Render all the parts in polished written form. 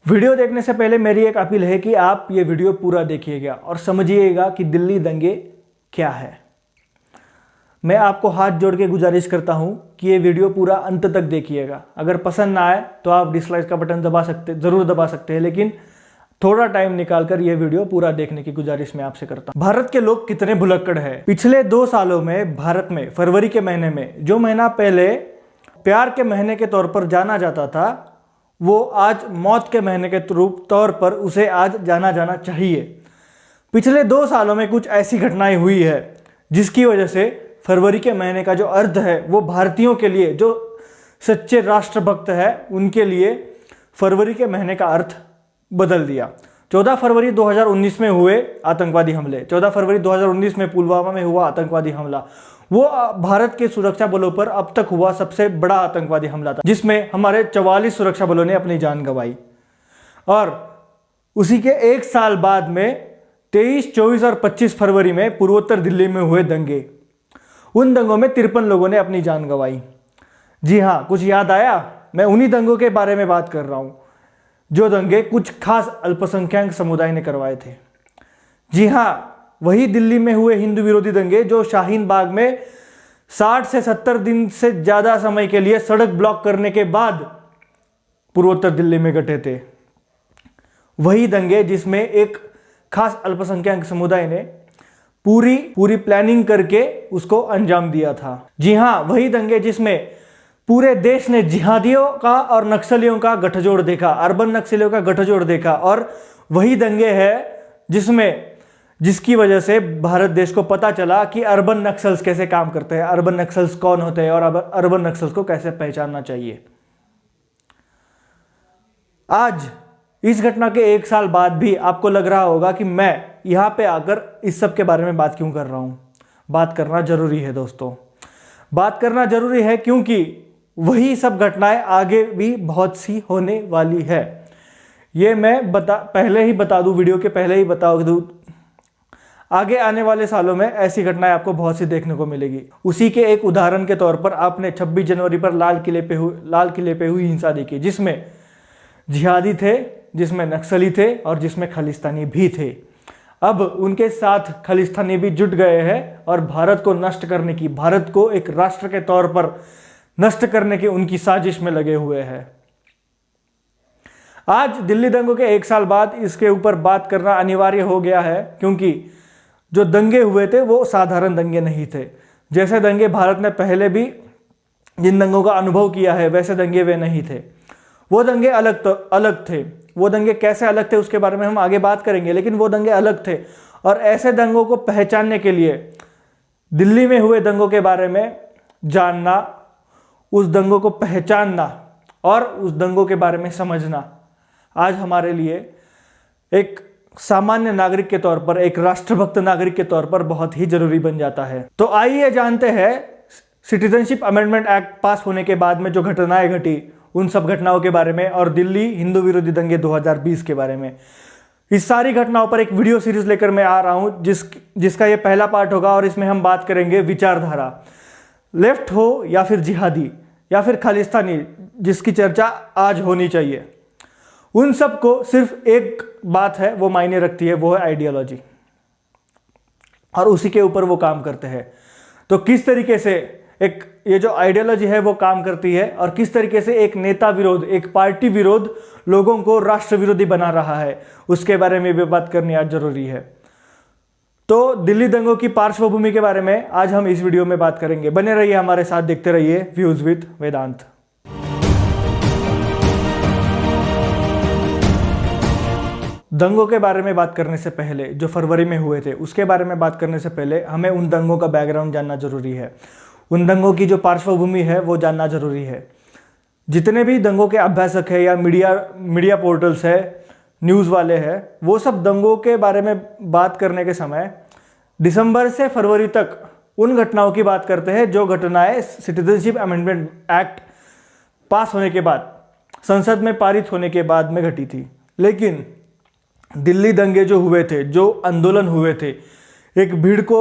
Video देखने से पहले मेरी एक अपील है कि आप ये वीडियो पूरा देखिएगा और समझिएगा कि दिल्ली दंगे क्या है। मैं आपको हाथ जोड़ के गुजारिश करता हूँ कि ये वीडियो पूरा अंत तक देखिएगा। अगर पसंद ना आए तो आप डिसलाइक का बटन ज़रूर दबा सकते हैं, लेकिन थोड़ा टाइम निकालकर ये वीडियो पूरा देखने की गुजारिश मैं आपसे करता हूँ। भारत के लोग कितने भुलक्कड़ हैं। पिछले 2 सालों में भारत में फरवरी के महीने में जो महीना पहले प्यार के महीने के तौर पर जाना जाता था, वो आज मौत के महीने के तौर पर उसे आज जाना जाना चाहिए। पिछले 2 सालों में कुछ ऐसी घटनाएं हुई है जिसकी वजह से फरवरी के महीने का जो अर्थ है वो भारतीयों के लिए, जो सच्चे राष्ट्रभक्त है, उनके लिए फरवरी के महीने का अर्थ बदल दिया। 14 फरवरी 2019 में हुए आतंकवादी हमले, 14 फरवरी 2019 में पुलवामा में हुआ आतंकवादी हमला, वो भारत के सुरक्षा बलों पर अब तक हुआ सबसे बड़ा आतंकवादी हमला था, जिसमें हमारे 44 सुरक्षा बलों ने अपनी जान गंवाई। और उसी के 1 साल बाद में 23, 24 और 25 फरवरी में पूर्वोत्तर दिल्ली में हुए दंगे, उन दंगों में 53 लोगों ने अपनी जान गंवाई। जी हाँ, कुछ याद आया? मैं उन्हीं दंगों के बारे में बात कर रहा हूँ जो दंगे कुछ खास अल्पसंख्यक समुदाय ने करवाए थे। जी हाँ, वही दिल्ली में हुए हिंदू विरोधी दंगे जो शाहीन बाग में 60 से 70 दिन से ज्यादा समय के लिए सड़क ब्लॉक करने के बाद पूर्वोत्तर दिल्ली में घटे थे। वही दंगे जिसमें एक खास अल्पसंख्यक समुदाय ने पूरी प्लानिंग करके उसको अंजाम दिया था। जी हाँ, वही दंगे जिसमें पूरे देश ने जिहादियों का और नक्सलियों का गठजोड़ देखा, अर्बन नक्सलियों का गठजोड़ देखा। और वही दंगे हैं जिसकी वजह से भारत देश को पता चला कि अर्बन नक्सल्स कैसे काम करते हैं, अर्बन नक्सल्स कौन होते हैं और अर्बन नक्सल्स को कैसे पहचानना चाहिए। आज इस घटना के 1 साल बाद भी आपको लग रहा होगा कि मैं यहां पे आकर इस सब के बारे में बात क्यों कर रहा हूं। बात करना जरूरी है दोस्तों, बात करना जरूरी है, क्योंकि वही सब घटनाएं आगे भी बहुत सी होने वाली है। ये मैं पहले ही बता दूं, वीडियो के पहले ही बता दूं, आगे आने वाले सालों में ऐसी घटनाएं आपको बहुत सी देखने को मिलेगी। उसी के एक उदाहरण के तौर पर आपने 26 जनवरी पर लाल किले पे हुई हिंसा देखी, जिसमें जिहादी थे, जिसमें नक्सली थे और जिसमें खालिस्तानी भी थे। अब उनके साथ खालिस्तानी भी जुट गए हैं और भारत को नष्ट करने की, भारत को एक राष्ट्र के तौर पर नष्ट करने की उनकी साजिश में लगे हुए हैं। आज दिल्ली दंगों के 1 साल बाद इसके ऊपर बात करना अनिवार्य हो गया है, क्योंकि जो दंगे हुए थे वो साधारण दंगे नहीं थे। जैसे दंगे भारत ने पहले भी जिन दंगों का अनुभव किया है, वैसे दंगे वे नहीं थे। वो दंगे अलग थे। वो दंगे कैसे अलग थे उसके बारे में हम आगे बात करेंगे, लेकिन वो दंगे अलग थे। और ऐसे दंगों को पहचानने के लिए दिल्ली में हुए दंगों के बारे में जानना, उस दंगों को पहचानना और उस दंगों के बारे में समझना आज हमारे लिए एक सामान्य नागरिक के तौर पर, एक राष्ट्रभक्त नागरिक के तौर पर बहुत ही जरूरी बन जाता है। तो आइए जानते हैं सिटीजनशिप अमेंडमेंट एक्ट पास होने के बाद में जो घटनाएं घटी, उन सब घटनाओं के बारे में और दिल्ली हिंदू विरोधी दंगे 2020 के बारे में। इस सारी घटनाओं पर एक वीडियो सीरीज लेकर मैं आ रहा हूं, जिसका ये पहला पार्ट होगा और इसमें हम बात करेंगे विचारधारा, लेफ्ट हो या फिर जिहादी या फिर खालिस्तानी, जिसकी चर्चा आज होनी चाहिए। उन सब को सिर्फ एक बात है वो मायने रखती है, वो है आइडियोलॉजी, और उसी के ऊपर वो काम करते हैं। तो किस तरीके से एक ये जो आइडियोलॉजी है वो काम करती है और किस तरीके से एक नेता विरोध, एक पार्टी विरोध लोगों को राष्ट्र विरोधी बना रहा है, उसके बारे में भी बात करनी आज जरूरी है। तो दिल्ली दंगों की पार्श्वभूमि के बारे में आज हम इस वीडियो में बात करेंगे। बने रहिए हमारे साथ, देखते रहिए व्यूज विद वेदांत। दंगों के बारे में बात करने से पहले, जो फरवरी में हुए थे उसके बारे में बात करने से पहले हमें उन दंगों का बैकग्राउंड जानना जरूरी है। उन दंगों की जो पार्श्वभूमि है वो जानना जरूरी है। जितने भी दंगों के अभ्यासक है या मीडिया पोर्टल्स है, न्यूज़ वाले हैं, वो सब दंगों के बारे में बात करने के समय दिसंबर से फरवरी तक उन घटनाओं की बात करते हैं जो घटनाएं सिटीजनशिप अमेंडमेंट एक्ट पास होने के बाद, संसद में पारित होने के बाद में घटी थी। लेकिन दिल्ली दंगे जो हुए थे, जो आंदोलन हुए थे, एक भीड़ को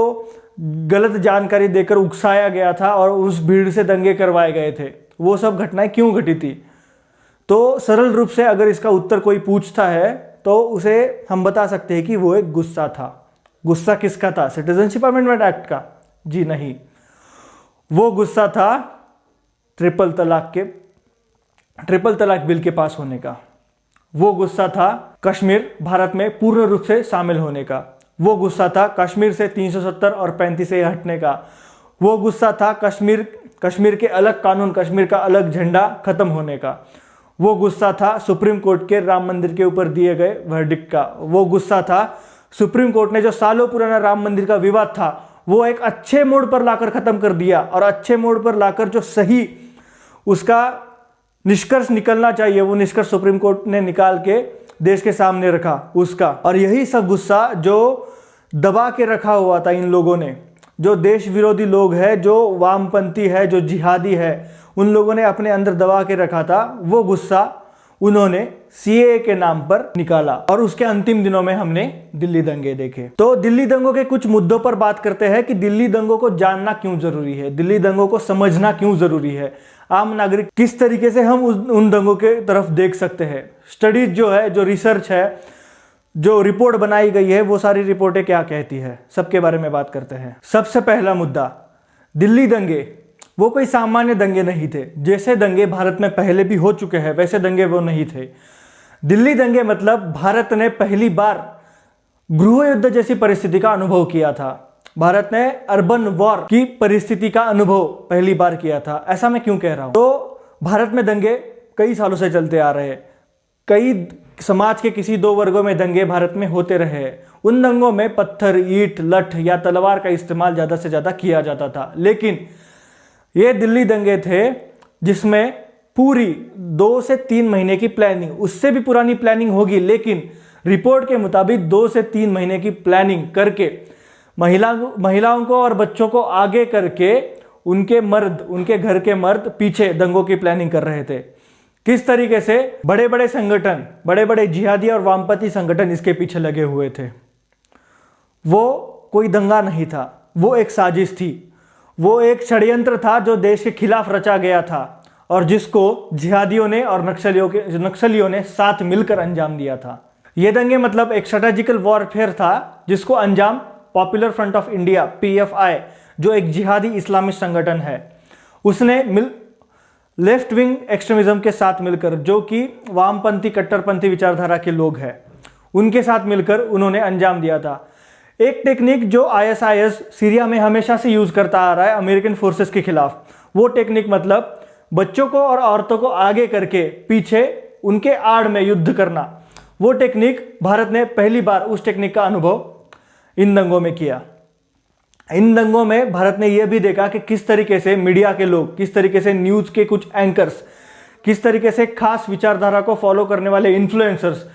गलत जानकारी देकर उकसाया गया था और उस भीड़ से दंगे करवाए गए थे, वो सब घटनाएं क्यों घटी थी? तो तो सरल रूप से अगर इसका उत्तर कोई पूछता है तो उसे हम बता सकते हैं कि वो एक गुस्सा था। गुस्सा किसका था? सिटीजनशिप अमेंडमेंट एक्ट का? जी नहीं, वो गुस्सा था ट्रिपल तलाक बिल के पास होने का। वो गुस्सा था कश्मीर भारत में पूर्ण रूप से शामिल होने का। वो गुस्सा था कश्मीर से 370 और 35 से हटने का। वो गुस्सा था कश्मीर के अलग कानून, कश्मीर का अलग झंडा खत्म होने का। वो गुस्सा था सुप्रीम कोर्ट के राम मंदिर के ऊपर दिए गए वर्डिक्ट का। वो गुस्सा था सुप्रीम कोर्ट ने जो सालों पुराना राम मंदिर का विवाद था वो एक अच्छे मोड़ पर लाकर खत्म कर दिया, और अच्छे मोड़ पर लाकर जो सही उसका निष्कर्ष निकलना चाहिए वो निष्कर्ष सुप्रीम कोर्ट ने निकाल के देश के सामने रखा उसका। और यही सब गुस्सा जो दबा के रखा हुआ था इन लोगों ने, जो देश विरोधी लोग हैं, जो वामपंथी है, जो जिहादी है, उन लोगों ने अपने अंदर दबा के रखा था, वो गुस्सा उन्होंने सीएए के नाम पर निकाला। और उसके अंतिम दिनों में हमने दिल्ली दंगे देखे। तो दिल्ली दंगों के कुछ मुद्दों पर बात करते हैं कि दिल्ली दंगों को जानना क्यों जरूरी है, दिल्ली दंगों को समझना क्यों जरूरी है, आम नागरिक किस तरीके से हम उन दंगों के तरफ देख सकते हैं। स्टडीज जो है, जो रिसर्च है, जो रिपोर्ट बनाई गई है, वो सारी रिपोर्टें क्या कहती है, सबके बारे में बात करते हैं। सबसे पहला मुद्दा, दिल्ली दंगे वो कोई सामान्य दंगे नहीं थे। जैसे दंगे भारत में पहले भी हो चुके हैं वैसे दंगे वो नहीं थे। दिल्ली दंगे मतलब भारत ने पहली बार गृह युद्ध जैसी परिस्थिति का अनुभव किया था। भारत ने अर्बन वॉर की परिस्थिति का अनुभव पहली बार किया था। ऐसा मैं क्यों कह रहा हूं? तो भारत में दंगे कई सालों से चलते आ रहे हैं। कई समाज के किसी दो वर्गों में दंगे भारत में होते रहे। उन दंगों में पत्थर, ईंट, लठ या तलवार का इस्तेमाल ज्यादा से ज्यादा किया जाता था। लेकिन ये दिल्ली दंगे थे जिसमें पूरी 2 से 3 महीने की प्लानिंग, उससे भी पुरानी प्लानिंग होगी, लेकिन रिपोर्ट के मुताबिक 2 से 3 महीने की प्लानिंग करके महिलाओं को और बच्चों को आगे करके उनके घर के मर्द पीछे दंगों की प्लानिंग कर रहे थे। किस तरीके से बड़े बड़े संगठन, बड़े बड़े जिहादी और वामपंथी संगठन इसके पीछे लगे हुए थे। वो कोई दंगा नहीं था, वो एक साजिश थी, वो एक षड्यंत्र था जो देश के खिलाफ रचा गया था और जिसको जिहादियों ने और नक्सलियों ने साथ मिलकर अंजाम दिया था। ये दंगे मतलब एक स्ट्रेटेजिकल वॉरफेयर था जिसको अंजाम popular front of India PFI, जो एक जिहादी इस्लामिक संगठन है, उसने लेफ्ट विंग एक्सट्रीमिज्म के साथ मिलकर, जो कि वामपंथी कट्टरपंथी विचारधारा के लोग हैं, उनके साथ मिलकर उन्होंने अंजाम दिया था। एक टेक्निक जो ISIS सीरिया में हमेशा से यूज करता आ रहा है अमेरिकन फोर्सेस के खिलाफ, वो टेक्निक मतलब बच्चों को और औरतों को आगे करके पीछे उनके आड़ में युद्ध करना। वो टेक्निक भारत ने पहली बार उस टेक्निक का अनुभव इन दंगों में किया। इन दंगों में भारत ने यह भी देखा कि किस तरीके से मीडिया के लोग, किस तरीके से न्यूज के कुछ एंकर्स, किस तरीके से खास विचारधारा को फॉलो करने वाले इन्फ्लुएंसर्स,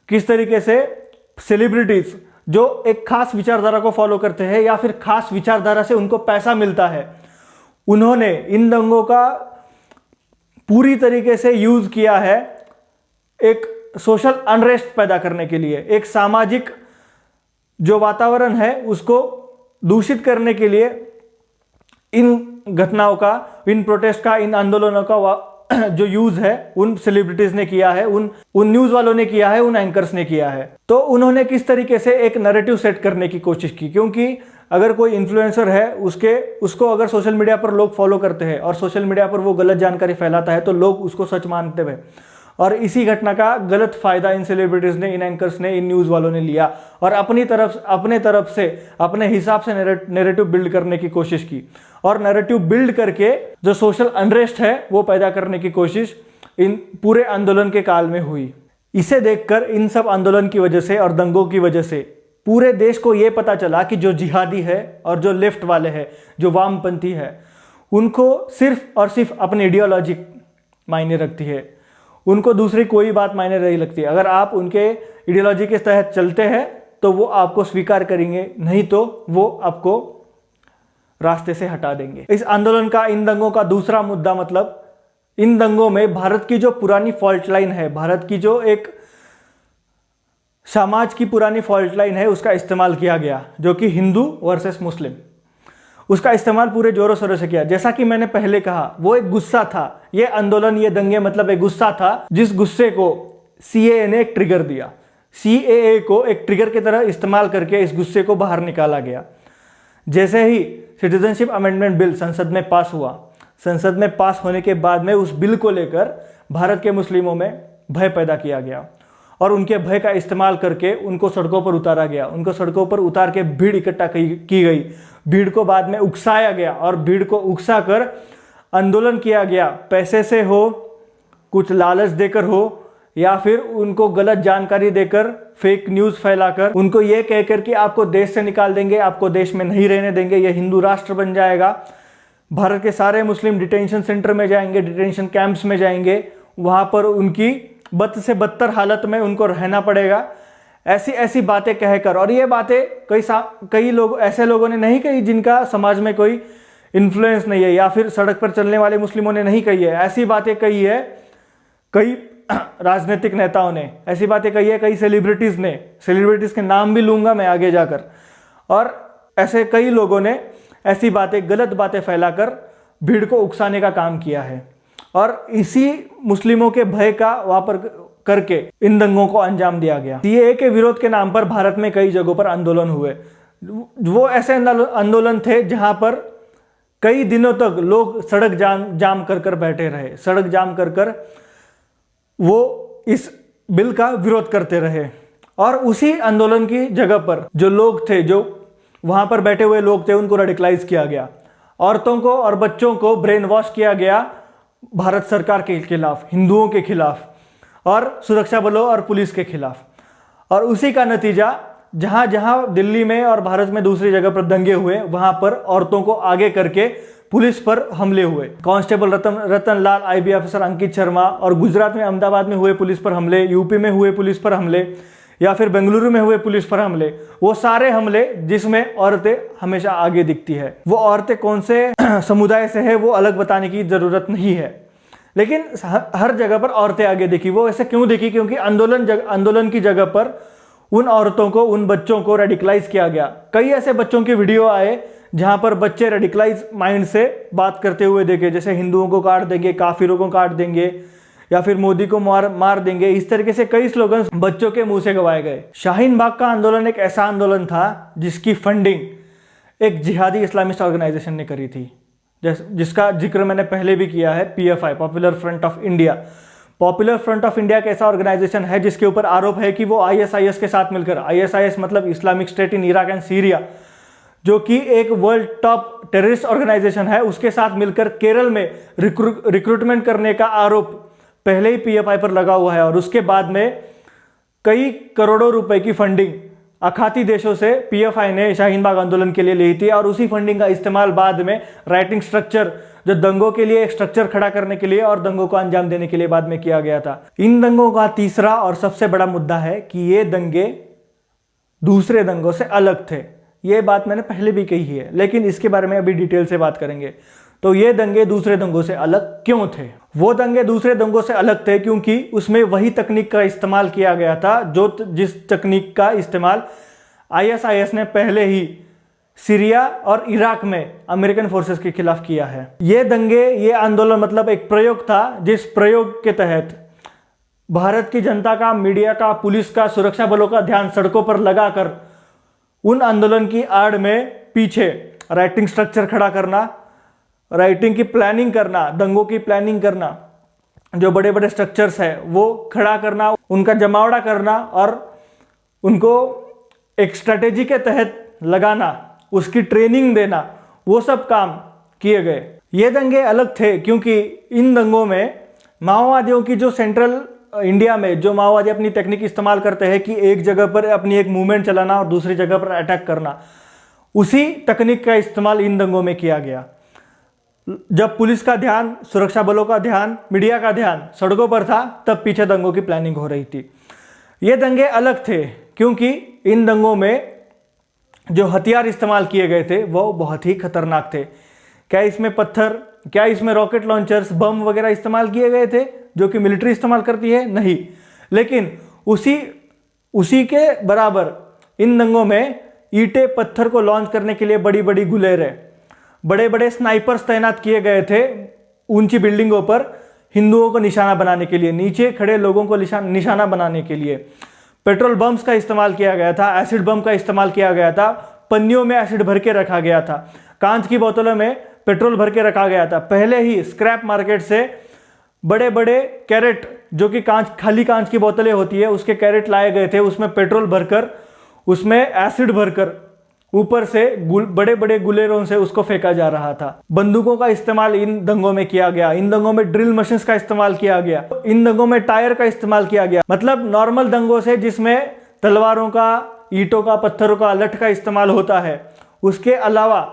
किस तरीके से सेलिब्रिटीज जो एक खास विचारधारा को फॉलो करते हैं या फिर खास विचारधारा से उनको पैसा मिलता है, उन्होंने इन दंगों का पूरी तरीके से यूज किया है एक सोशल अनरेस्ट पैदा करने के लिए, एक सामाजिक जो वातावरण है उसको दूषित करने के लिए। इन घटनाओं का, इन प्रोटेस्ट का, इन आंदोलनों का जो यूज है उन सेलिब्रिटीज ने किया है, उन न्यूज वालों ने किया है, उन एंकर्स ने किया है। तो उन्होंने किस तरीके से एक नैरेटिव सेट करने की कोशिश की, क्योंकि अगर कोई इन्फ्लुएंसर है उसको अगर सोशल मीडिया पर लोग फॉलो करते हैं और सोशल मीडिया पर वो गलत जानकारी फैलाता है तो लोग उसको सच मानते हैं। और इसी घटना का गलत फायदा इन सेलिब्रिटीज ने, इन एंकर्स ने, इन न्यूज वालों ने लिया और अपने तरफ से अपने हिसाब से नैरेटिव बिल्ड करने की कोशिश की। और नैरेटिव बिल्ड करके जो सोशल अनरेस्ट है वो पैदा करने की कोशिश इन पूरे आंदोलन के काल में हुई। इसे देखकर, इन सब आंदोलन की वजह से और दंगों की वजह से पूरे देश को यह पता चला कि जो जिहादी है और जो लेफ्ट वाले हैं, जो वामपंथी है, उनको सिर्फ और सिर्फ अपनी आइडियोलॉजी मायने रखती है, उनको दूसरी कोई बात मायने नहीं लगती। अगर आप उनके आइडियोलॉजी के तहत चलते हैं तो वो आपको स्वीकार करेंगे, नहीं तो वो आपको रास्ते से हटा देंगे। इस आंदोलन का, इन दंगों का दूसरा मुद्दा मतलब इन दंगों में भारत की जो पुरानी फॉल्ट लाइन है, भारत की जो एक समाज की पुरानी फॉल्ट लाइन है, उसका इस्तेमाल किया गया, जो कि हिंदू वर्सेस मुस्लिम। उसका इस्तेमाल पूरे जोरों शोरों से किया। जैसा कि मैंने पहले कहा, वो एक गुस्सा था, ये आंदोलन, ये दंगे मतलब एक गुस्सा था, जिस गुस्से को सीएए ने एक ट्रिगर दिया। सीएए को एक ट्रिगर की तरह इस्तेमाल करके इस गुस्से को बाहर निकाला गया। जैसे ही सिटीजनशिप अमेंडमेंट बिल संसद में पास हुआ, संसद में पास होने के बाद में उस बिल को लेकर भारत के मुस्लिमों में भय पैदा किया गया और उनके भय का इस्तेमाल करके उनको सड़कों पर उतारा गया। उनको सड़कों पर उतार के भीड़ इकट्ठा की गई, भीड़ को बाद में उकसाया गया और भीड़ को उकसा कर आंदोलन किया गया। पैसे से हो, कुछ लालच देकर हो, या फिर उनको गलत जानकारी देकर, फेक न्यूज़ फैलाकर, उनको ये कहकर कि आपको देश से निकाल देंगे, आपको देश में नहीं रहने देंगे, ये हिंदू राष्ट्र बन जाएगा, भारत के सारे मुस्लिम डिटेंशन सेंटर में जाएंगे, डिटेंशन कैंप्स में जाएंगे, वहाँ पर उनकी बद से बदतर हालत में उनको रहना पड़ेगा। ऐसी ऐसी बातें कहकर, और ये बातें कई लोग, ऐसे लोगों ने नहीं कही जिनका समाज में कोई इन्फ्लुएंस नहीं है, या फिर सड़क पर चलने वाले मुस्लिमों ने नहीं कही है, ऐसी बातें कही है कई राजनीतिक नेताओं ने, ऐसी बातें कही है कई सेलिब्रिटीज़ ने, सेलिब्रिटीज़ के नाम भी लूँगा मैं आगे जाकर। और ऐसे कई लोगों ने ऐसी बातें, गलत बातें फैलाकर भीड़ को उकसाने का काम किया है और इसी मुस्लिमों के भय का वापर करके इन दंगों को अंजाम दिया गया। सीएए के विरोध के नाम पर भारत में कई जगहों पर आंदोलन हुए। वो ऐसे आंदोलन थे जहां पर कई दिनों तक लोग सड़क जाम कर बैठे रहे, सड़क जाम कर वो इस बिल का विरोध करते रहे। और उसी आंदोलन की जगह पर जो लोग थे, जो वहां पर बैठे हुए लोग थे, उनको रेडिकलाइज किया गया। औरतों को और बच्चों को ब्रेन वॉश किया गया भारत सरकार के खिलाफ, हिंदुओं के खिलाफ और सुरक्षा बलों और पुलिस के खिलाफ। और उसी का नतीजा, जहां जहां दिल्ली में और भारत में दूसरी जगह पर दंगे हुए, वहां पर औरतों को आगे करके पुलिस पर हमले हुए। कांस्टेबल रतन लाल, आईबी ऑफिसर अंकित शर्मा, और गुजरात में अहमदाबाद में हुए पुलिस पर हमले, यूपी में हुए पुलिस पर हमले, या फिर बेंगलुरु में हुए पुलिस पर हमले, वो सारे हमले जिसमें औरतें हमेशा आगे दिखती है। वो औरतें कौन से समुदाय से है वो अलग बताने की जरूरत नहीं है, लेकिन हर जगह पर औरतें आगे दिखी। वो ऐसे क्यों दिखी? क्योंकि आंदोलन की जगह पर उन औरतों को, उन बच्चों को रेडिकलाइज किया गया। कई ऐसे बच्चों के वीडियो आए जहां पर बच्चे रेडिकलाइज माइंड से बात करते हुए देखे, जैसे हिंदुओं को काट देंगे, काफिरों को काट देंगे, या फिर मोदी को मार देंगे। इस तरीके से कई स्लोगन बच्चों के मुंह से गवाए गए। शाहीन बाग का आंदोलन एक ऐसा आंदोलन था जिसकी फंडिंग एक जिहादी इस्लामिस्ट ऑर्गेनाइजेशन ने करी थी, जिसका जिक्र मैंने पहले भी किया है, PFI, popular front of India. Popular front of India एक ऐसा ऑर्गेनाइजेशन है जिसके ऊपर आरोप है कि वो आईएसआईएस के साथ मिलकर, आईएसआईएस मतलब Islamic state in Iraq and Syria, जो कि एक वर्ल्ड टॉप टेररिस्ट ऑर्गेनाइजेशन है, उसके साथ मिलकर केरल में रिक्रूटमेंट करने का आरोप पहले ही पीएफआई पर लगा हुआ है। और उसके बाद में कई करोड़ों रुपए की फंडिंग आखाती देशों से पीएफआई ने शाहीन बाग आंदोलन के लिए ली थी, और उसी फंडिंग का इस्तेमाल बाद में राइटिंग स्ट्रक्चर, जो दंगों के लिए एक स्ट्रक्चर खड़ा करने के लिए और दंगों को अंजाम देने के लिए बाद में किया गया था। इन दंगों का तीसरा और सबसे बड़ा मुद्दा है कि ये दंगे दूसरे दंगों से अलग थे। ये बात मैंने पहले भी कही है, लेकिन इसके बारे में अभी डिटेल से बात करेंगे। तो ये दंगे दूसरे दंगों से अलग क्यों थे? वो दंगे दूसरे दंगों से अलग थे क्योंकि उसमें वही तकनीक का इस्तेमाल किया गया था जिस तकनीक का इस्तेमाल आईएसआईएस ने पहले ही सीरिया और इराक में अमेरिकन फोर्सेस के खिलाफ किया है। ये दंगे, ये आंदोलन मतलब एक प्रयोग था, जिस प्रयोग के तहत भारत की जनता का, मीडिया का, पुलिस का, सुरक्षा बलों का ध्यान सड़कों पर लगाकर उन आंदोलन की आड़ में पीछे राइटिंग स्ट्रक्चर खड़ा करना, राइटिंग की प्लानिंग करना, दंगों की प्लानिंग करना, जो बड़े बड़े स्ट्रक्चर्स है वो खड़ा करना, उनका जमावड़ा करना और उनको एक स्ट्रेटेजी के तहत लगाना, उसकी ट्रेनिंग देना, वो सब काम किए गए। ये दंगे अलग थे क्योंकि इन दंगों में माओवादियों की, जो सेंट्रल इंडिया में जो माओवादी अपनी टेक्निक इस्तेमाल करते हैं कि एक जगह पर अपनी एक मूवमेंट चलाना और दूसरी जगह पर अटैक करना, उसी तकनीक का इस्तेमाल इन दंगों में किया गया। जब पुलिस का ध्यान, सुरक्षा बलों का ध्यान, मीडिया का ध्यान सड़कों पर था, तब पीछे दंगों की प्लानिंग हो रही थी। ये दंगे अलग थे क्योंकि इन दंगों में जो हथियार इस्तेमाल किए गए थे वो बहुत ही खतरनाक थे। क्या इसमें पत्थर, क्या इसमें रॉकेट लॉन्चर्स, बम वगैरह इस्तेमाल किए गए थे जो कि मिलिट्री इस्तेमाल करती है? नहीं। लेकिन उसी के बराबर इन दंगों में ईंटें, पत्थर को लॉन्च करने के लिए बड़ी बड़ी गुलेरें बड़े बड़े स्नाइपर्स तैनात किए गए थे ऊंची बिल्डिंगों पर हिंदुओं को निशाना बनाने के लिए, नीचे खड़े लोगों को निशाना बनाने के लिए। पेट्रोल बम्स का इस्तेमाल किया गया था, एसिड बम का इस्तेमाल किया गया था, पन्नियों में एसिड भर के रखा गया था, कांच की बोतलों में पेट्रोल भर के रखा गया था। पहले ही स्क्रैप मार्केट से बड़े बड़े कैरेट, जो कि खाली कांच की बोतलें होती है, उसके कैरेट लाए गए थे, उसमें पेट्रोल भरकर, उसमें एसिड भरकर ऊपर से बड़े बड़े गुलेरों से उसको फेंका जा रहा था। बंदूकों का इस्तेमाल इन दंगों में किया गया, इन दंगों में ड्रिल मशीन्स का इस्तेमाल किया गया, इन दंगों में टायर का इस्तेमाल किया गया। मतलब नॉर्मल दंगों से जिसमें तलवारों का, ईंटों का, पत्थरों का, लठ का इस्तेमाल होता है, उसके अलावा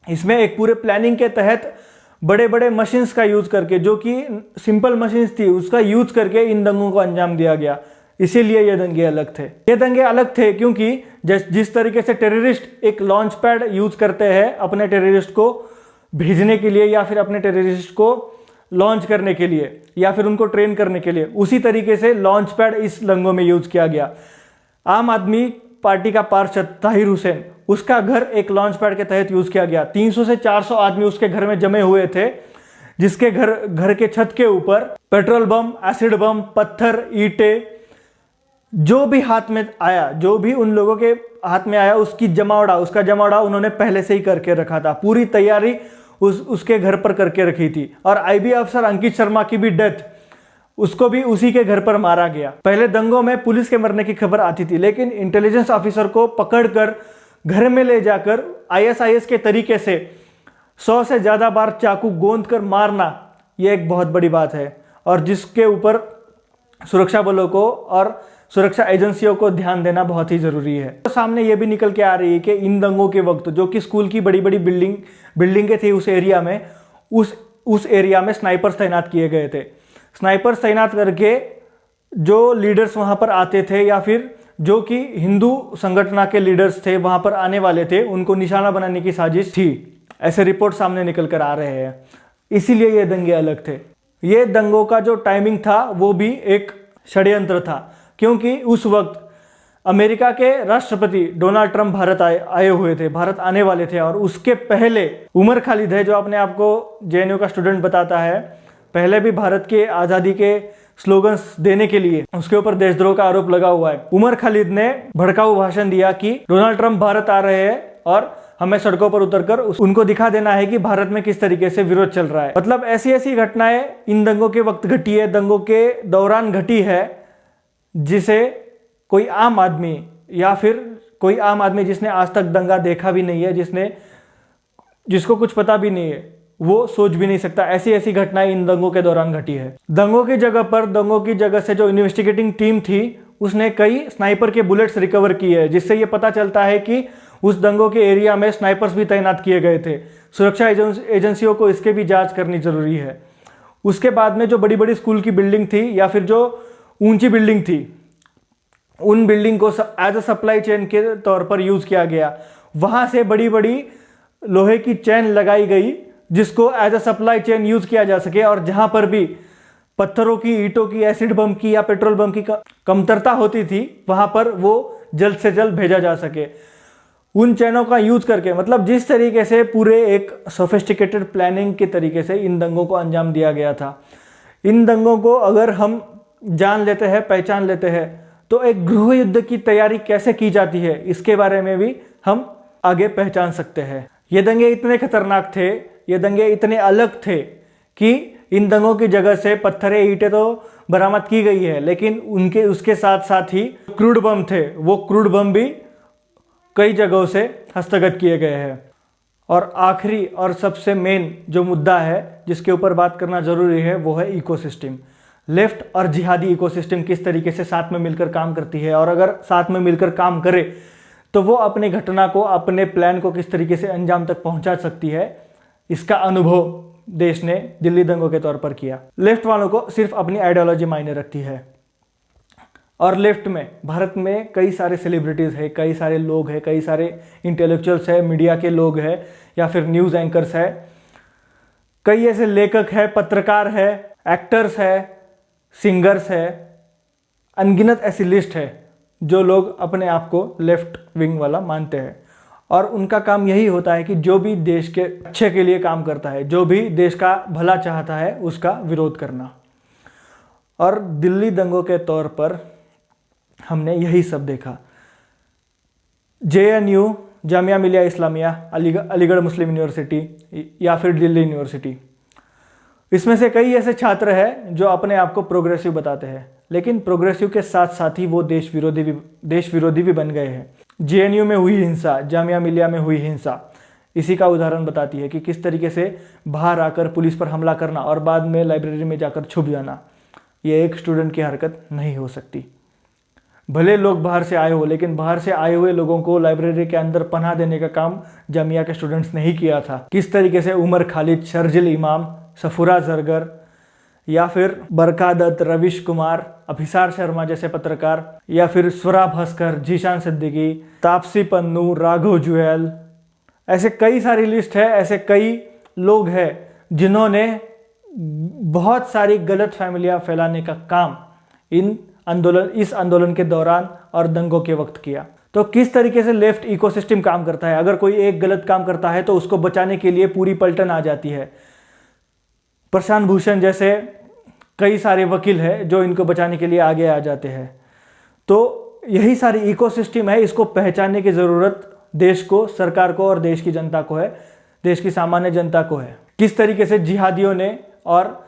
इसमें एक पूरे प्लानिंग के तहत बड़े बड़े मशीन्स का यूज करके, जो कि सिंपल मशीन्स थी, उसका यूज करके इन दंगों को अंजाम दिया गया। इसीलिए ये दंगे अलग थे। ये दंगे अलग थे क्योंकि जिस तरीके से टेररिस्ट एक लॉन्च पैड यूज करते हैं अपने टेररिस्ट को भेजने के लिए, या फिर अपने टेररिस्ट को लॉन्च करने के लिए, या फिर उनको ट्रेन करने के लिए, उसी तरीके से लॉन्च पैड इस दंगों में यूज किया गया। आम आदमी पार्टी का पार्षद ताहिर हुसैन, उसका घर एक लॉन्च पैड के तहत यूज किया गया। 300 से 400 आदमी उसके घर में जमे हुए थे, जिसके घर के छत के ऊपर पेट्रोल बम, एसिड बम, पत्थर, ईंटें, जो भी हाथ में आया, जो भी उन लोगों के हाथ में आया, उसका जमावड़ा उन्होंने पहले से ही करके रखा था। पूरी तैयारी उसके घर पर करके रखी थी। और आईबी अफसर अंकित शर्मा की भी डेथ, उसको भी उसी के घर पर मारा गया। पहले दंगों में पुलिस के मरने की खबर आती थी, लेकिन इंटेलिजेंस ऑफिसर को पकड़कर घर में ले जाकर आईएसआईएस के तरीके से 100 से ज्यादा बार चाकू गोंद कर मारना, यह एक बहुत बड़ी बात है, और जिसके ऊपर सुरक्षा बलों को और सुरक्षा एजेंसियों को ध्यान देना बहुत ही जरूरी है। तो सामने ये भी निकल के आ रही है कि इन दंगों के वक्त जो कि स्कूल की बड़ी बड़ी बिल्डिंगें थी उस एरिया में, उस एरिया में स्नाइपर्स तैनात किए गए थे। स्नाइपर्स तैनात करके जो लीडर्स वहां पर आते थे, या फिर जो कि हिंदू संगठन के लीडर्स थे वहां पर आने वाले थे, उनको निशाना बनाने की साजिश थी। ऐसे रिपोर्ट सामने निकल कर आ रहे हैं। इसीलिए ये दंगे अलग थे। ये दंगों का जो टाइमिंग था वो भी एक षड्यंत्र था, क्योंकि उस वक्त अमेरिका के राष्ट्रपति डोनाल्ड ट्रंप भारत आए हुए थे, भारत आने वाले थे। और उसके पहले उमर खालिद है, जो अपने आप को जेएनयू का स्टूडेंट बताता है, पहले भी भारत के आज़ादी के स्लोगन्स देने के लिए उसके ऊपर देशद्रोह का आरोप लगा हुआ है। उमर खालिद ने भड़काऊ भाषण दिया कि डोनाल्ड ट्रंप भारत आ रहे हैं और हमें सड़कों पर उतरकर उनको दिखा देना है कि भारत में किस तरीके से विरोध चल रहा है। मतलब ऐसी ऐसी घटनाएं इन दंगों के वक्त घटी है, दंगों के दौरान घटी है, जिसे कोई आम आदमी, या फिर कोई आम आदमी जिसने आज तक दंगा देखा भी नहीं है, जिसको कुछ पता भी नहीं है, वो सोच भी नहीं सकता। ऐसी ऐसी घटनाएं इन दंगों के दौरान घटी है। दंगों की जगह से जो इन्वेस्टिगेटिंग टीम थी उसने कई स्नाइपर के बुलेट्स रिकवर किए हैं, जिससे ये पता चलता है कि उस दंगों के एरिया में स्नाइपर्स भी तैनात किए गए थे। सुरक्षा एजेंसियों को इसके भी जांच करनी जरूरी है। उसके बाद में जो बड़ी बड़ी स्कूल की बिल्डिंग थी, या फिर जो ऊंची बिल्डिंग थी, उन बिल्डिंग को एज अ सप्लाई चेन के तौर पर यूज किया गया। वहां से बड़ी बड़ी लोहे की चेन लगाई गई, जिसको as a supply chain use किया जा सके, और जहां पर भी पत्थरों की, ईंटों की, एसिड बम की या पेट्रोल बम की कमतरता होती थी, वहां पर वो जल्द से जल्द भेजा जा सके। उन चैनों का यूज करके, मतलब जिस तरीके से पूरे एक सोफिस्टिकेटेड प्लानिंग के तरीके से इन दंगों को अंजाम दिया गया था। इन दंगों को अगर हम जान लेते हैं, पहचान लेते हैं, तो एक गृह युद्ध की तैयारी कैसे की जाती है, इसके बारे में भी हम आगे पहचान सकते हैं। ये दंगे इतने खतरनाक थे, ये दंगे इतने अलग थे कि इन दंगों की जगह से पत्थरें, ईंटें तो बरामद की गई है, लेकिन उसके साथ साथ ही क्रूड बम थे, वो क्रूड बम भी कई जगहों से हस्तगत किए गए हैं। और आखिरी और सबसे मेन जो मुद्दा है जिसके ऊपर बात करना जरूरी है, वो है इकोसिस्टम। लेफ्ट और जिहादी इकोसिस्टम किस तरीके से साथ में मिलकर काम करती है, और अगर साथ में मिलकर काम करे तो वो अपनी घटना को, अपने प्लान को किस तरीके से अंजाम तक पहुंचा सकती है, इसका अनुभव देश ने दिल्ली दंगों के तौर पर किया। लेफ्ट वालों को सिर्फ अपनी आइडियोलॉजी मायने रखती है, और लेफ्ट में भारत में कई सारे सेलिब्रिटीज़ है, कई सारे लोग हैं, कई सारे इंटेलेक्चुअल्स है, मीडिया के लोग हैं, या फिर न्यूज़ एंकर्स है, कई ऐसे लेखक है, पत्रकार है, एक्टर्स है, सिंगर्स है, अनगिनत ऐसी लिस्ट है जो लोग अपने आप को लेफ्ट विंग वाला मानते हैं। और उनका काम यही होता है कि जो भी देश के अच्छे के लिए काम करता है, जो भी देश का भला चाहता है, उसका विरोध करना। और दिल्ली दंगों के तौर पर हमने यही सब देखा। JNU, जामिया मिलिया इस्लामिया, अलीगढ़ मुस्लिम यूनिवर्सिटी या फिर दिल्ली यूनिवर्सिटी, इसमें से कई ऐसे छात्र हैं जो अपने आप को प्रोग्रेसिव बताते हैं, लेकिन प्रोग्रेसिव के साथ साथ ही वो देश विरोधी भी बन गए हैं। JNU में हुई हिंसा, जामिया मिलिया में हुई हिंसा इसी का उदाहरण बताती है कि किस तरीके से बाहर आकर पुलिस पर हमला करना और बाद में लाइब्रेरी में जाकर छुप जाना, ये एक स्टूडेंट की हरकत नहीं हो सकती। भले लोग बाहर से आए हो, लेकिन बाहर से आए हुए लोगों को लाइब्रेरी के अंदर पनाह देने का काम जामिया के स्टूडेंट्स ने ही किया था। किस तरीके से उमर खालिद, शर्जिल इमाम, सफुरा जरगर या फिर बरका दत्त, रविश कुमार, अभिसार शर्मा जैसे पत्रकार, या फिर स्वरा भास्कर, जीशान सिद्दीकी, तापसी पन्नू, राघव जुएल, ऐसे कई सारी लिस्ट है। ऐसे कई लोग हैं जिन्होंने बहुत सारी गलत फहमियां फैलाने का काम इस आंदोलन के दौरान और दंगों के वक्त किया। तो किस तरीके से लेफ्ट इकोसिस्टम काम करता है, अगर कोई एक गलत काम करता है तो उसको बचाने के लिए पूरी पलटन आ जाती है। प्रशांत भूषण जैसे कई सारे वकील हैं जो इनको बचाने के लिए आगे आ जाते हैं। तो यही सारी इकोसिस्टम है, इसको पहचानने की ज़रूरत देश को, सरकार को और देश की जनता को है, देश की सामान्य जनता को है। किस तरीके से जिहादियों ने और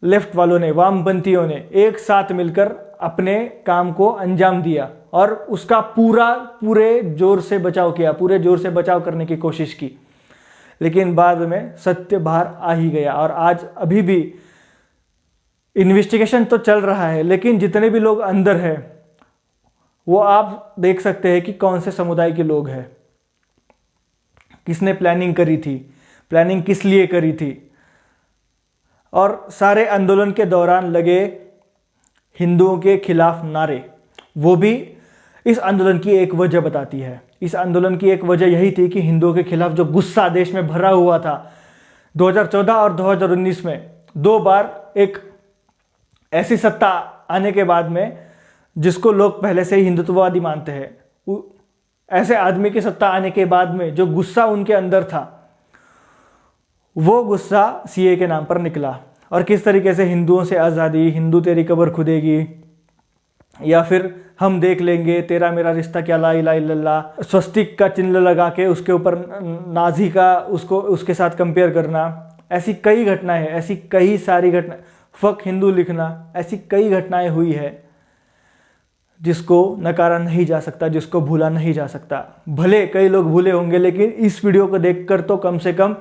लेफ्ट वालों ने, वामपंथियों ने एक साथ मिलकर अपने काम को अंजाम दिया और उसका पूरे जोर से बचाव किया, पूरे जोर से बचाव करने की कोशिश की, लेकिन बाद में सत्य बाहर आ ही गया। और आज अभी भी इन्वेस्टिगेशन तो चल रहा है, लेकिन जितने भी लोग अंदर हैं वो आप देख सकते हैं कि कौन से समुदाय के लोग हैं, किसने प्लानिंग करी थी, प्लानिंग किस लिए करी थी। और सारे आंदोलन के दौरान लगे हिंदुओं के खिलाफ नारे, वो भी इस आंदोलन की एक वजह बताती है। इस आंदोलन की एक वजह यही थी कि हिंदुओं के खिलाफ जो गुस्सा देश में भरा हुआ था, 2014 और 2019 में 2 बार एक ऐसी सत्ता आने के बाद में, जिसको लोग पहले से ही हिंदुत्ववादी मानते हैं, ऐसे आदमी की सत्ता आने के बाद में जो गुस्सा उनके अंदर था, वो गुस्सा CA के नाम पर निकला। और किस तरीके से हिंदुओं से आज़ादी, हिंदू तेरी कब्र खुदेगी, या फिर हम देख लेंगे, तेरा मेरा रिश्ता क्या, ला इलाहा इल्लल्लाह, स्वस्तिक का चिन्ह लगा के उसके ऊपर नाजी का उसके साथ कंपेयर करना, ऐसी कई घटनाएं हैं, ऐसी कई सारी घटनाएं, फक हिंदू लिखना, ऐसी कई घटनाएं हुई है जिसको नकारा नहीं जा सकता, जिसको भूला नहीं जा सकता। भले कई लोग भूले होंगे, लेकिन इस वीडियो को देखकर तो कम से कम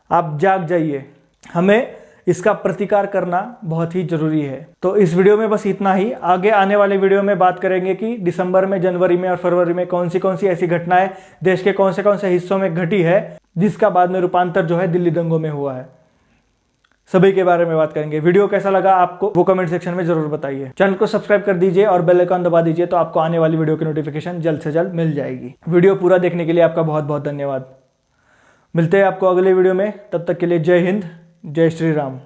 आप जाग जाइए। हमें इसका प्रतिकार करना बहुत ही जरूरी है। तो इस वीडियो में बस इतना ही। आगे आने वाले वीडियो में बात करेंगे कि दिसंबर में, जनवरी में और फरवरी में कौन सी ऐसी घटनाएं देश के कौन से हिस्सों में घटी है, जिसका बाद में रूपांतर जो है दिल्ली दंगों में हुआ है। सभी के बारे में बात करेंगे। वीडियो कैसा लगा आपको वो कमेंट सेक्शन में जरूर बताइए। चैनल को सब्सक्राइब कर दीजिए और बेल आइकन दबा दीजिए, तो आपको आने वाली वीडियो की नोटिफिकेशन जल्द से जल्द मिल जाएगी। वीडियो पूरा देखने के लिए आपका बहुत बहुत धन्यवाद। मिलते हैं आपको अगले वीडियो में, तब तक के लिए जय हिंद, जय श्री राम।